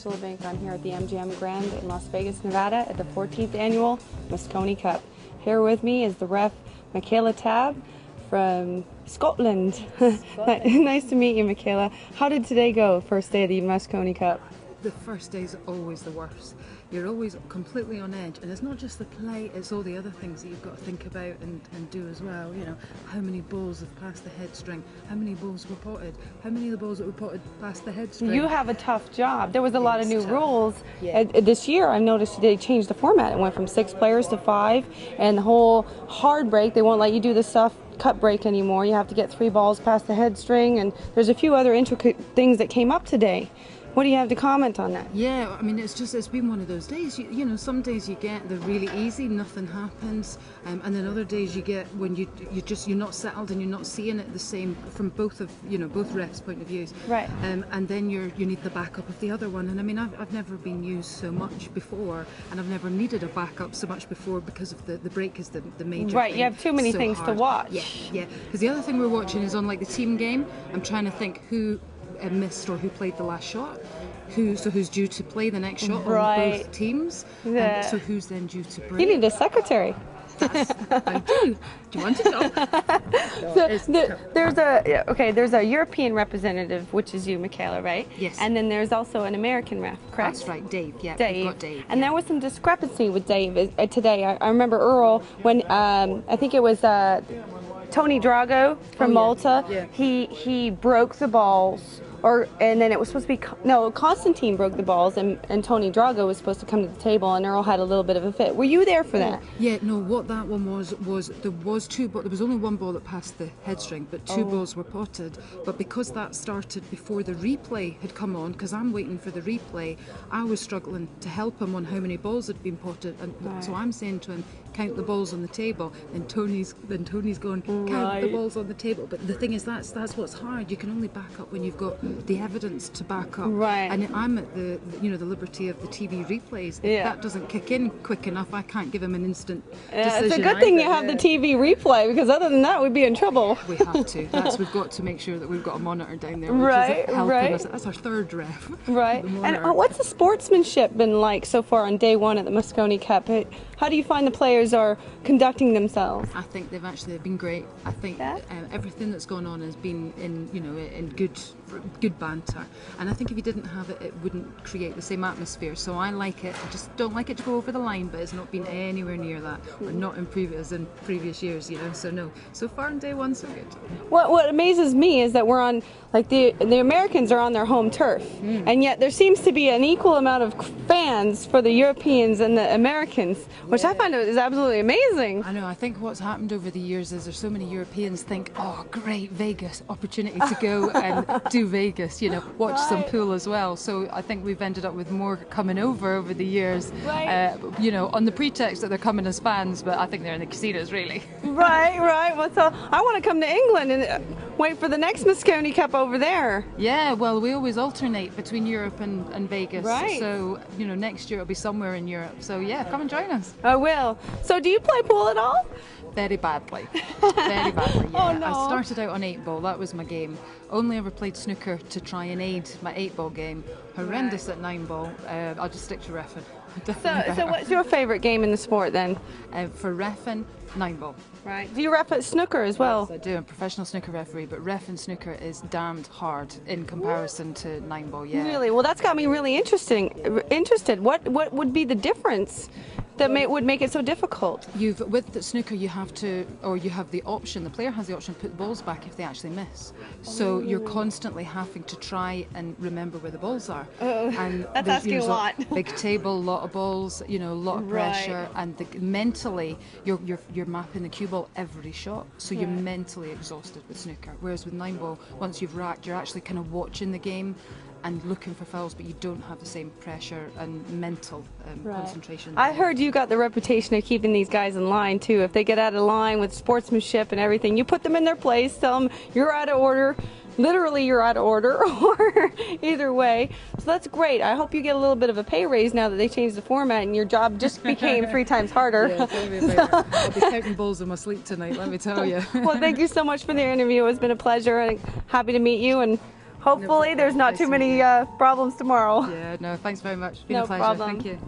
Rachael Abbink. I'm here at the MGM Grand in Las Vegas, Nevada at the 14th Annual Moscone Cup. Here with me is the ref Michaela Tabb from Scotland. Nice to meet you, Michaela. How did today go, first day of the Moscone Cup? The first day is always the worst. You're always completely on edge, and it's not just the play, it's all the other things that you've got to think about and do as well. You know, how many balls have passed the head string, how many balls were potted, how many of the balls that were potted passed the head string. You have a tough job. There was a lot of new tough. rules. Yeah. This year I noticed they changed the format. It went from 6 players to 5, and the whole hard break, they won't let you do the soft cut break anymore. You have to get 3 balls past the head string, and there's a few other intricate things that came up today. What do you have to comment on that? Yeah, I mean, it's been one of those days. You know, some days you get they're really easy, nothing happens, and then other days you get when you're not settled and you're not seeing it the same from both refs' point of views. Right. And then you need the backup of the other one. And I mean, I've never been used so much before, and I've never needed a backup so much before because of the break is the major. Right. thing. You have too many So things hard. to watch. Yeah. Because the other thing we're watching is on like the team game. I'm trying to think who missed or who played the last shot, so who's due to play the next shot on both teams, yeah. So who's then due to break. You need a secretary. I do. Do you want to know? There's a European representative, which is you, Michaela, right? Yes. And then there's also an American ref, correct? That's right, Dave. Yeah, Dave. we've got Dave. And there was some discrepancy with Dave today. I remember Earl when I think it was Tony Drago from Malta. Yeah. He broke the balls. And then it was supposed to be Constantine broke the balls, and Tony Drago was supposed to come to the table, and Earl had a little bit of a fit. Were you there for that? Yeah, no. What that one was there was 2, but there was only 1 ball that passed the head string, but 2 balls were potted. But because that started before the replay had come on, because I'm waiting for the replay, I was struggling to help him on how many balls had been potted, and so I'm saying to him, count the balls on the table. And Tony's going, count the balls on the table. But the thing is, that's what's hard. You can only back up when you've got the evidence to back up. Right. And I'm at the liberty of the TV replays. If that doesn't kick in quick enough, I can't give him an instant decision. It's a good thing you have the TV replay, because other than that, we'd be in trouble. We have to. We've got to make sure that we've got a monitor down there, which is helping us. That's our 3rd ref. Right. And what's the sportsmanship been like so far on day 1 at the Moscone Cup? How do you find the players are conducting themselves? I think they've been great. I think everything that's gone on has been in good banter, and I think if you didn't have it, it wouldn't create the same atmosphere. So I like it. I just don't like it to go over the line, but it's not been anywhere near that, or not in previous years. So far on day 1, so good. What amazes me is that we're on, like, the Americans are on their home turf, and yet there seems to be an equal amount of fans for the Europeans and the Americans, which I find is absolutely amazing. I know. I think what's happened over the years is there's so many Europeans think, oh, great, Vegas, opportunity to go and do Vegas, watch some pool as well. So I think we've ended up with more coming over the years, on the pretext that they're coming as fans, but I think they're in the casinos, really. Right. Well, so I want to come to England and wait for the next Moscone Cup over there. Yeah, well, we always alternate between Europe and Vegas. Right. So, next year it'll be somewhere in Europe. So, yeah, come and join us. I will. So, do you play pool at all? Very badly. Very badly, yeah. Oh, no. I started out on 8 ball, that was my game. Only ever played snooker to try and aid my 8 ball game. Horrendous at 9 ball. I'll just stick to reffing. So what's your favourite game in the sport then? For reffing, 9 ball. Right. Do you ref at snooker as well? Yes, I do. I'm a professional snooker referee, but reffing snooker is damned hard in comparison to 9 ball, yeah. Really? Well, that's got me really interested. What would be the difference that would make it so difficult? With the snooker, you have the option, the player has the option to put the balls back if they actually miss. So you're constantly having to try and remember where the balls are. And that's asking a lot. Big table, a lot of balls, a lot of pressure, and mentally you're mapping the cue ball every shot, so you're mentally exhausted with snooker. Whereas with 9 ball, once you've racked, you're actually kind of watching the game and looking for fouls, but you don't have the same pressure and mental concentration. I heard you got the reputation of keeping these guys in line too. If they get out of line with sportsmanship and everything, you put them in their place, tell them you're out of order. Literally, you're out of order, or either way. So that's great. I hope you get a little bit of a pay raise now that they changed the format and your job just became 3 times harder. Yeah, I'll be counting balls in my sleep tonight, let me tell you. Well, thank you so much for the interview. It's been a pleasure, and happy to meet you, and Hopefully, there's not too many problems tomorrow. Yeah, no, thanks very much. It's been No a pleasure. problem. Thank you.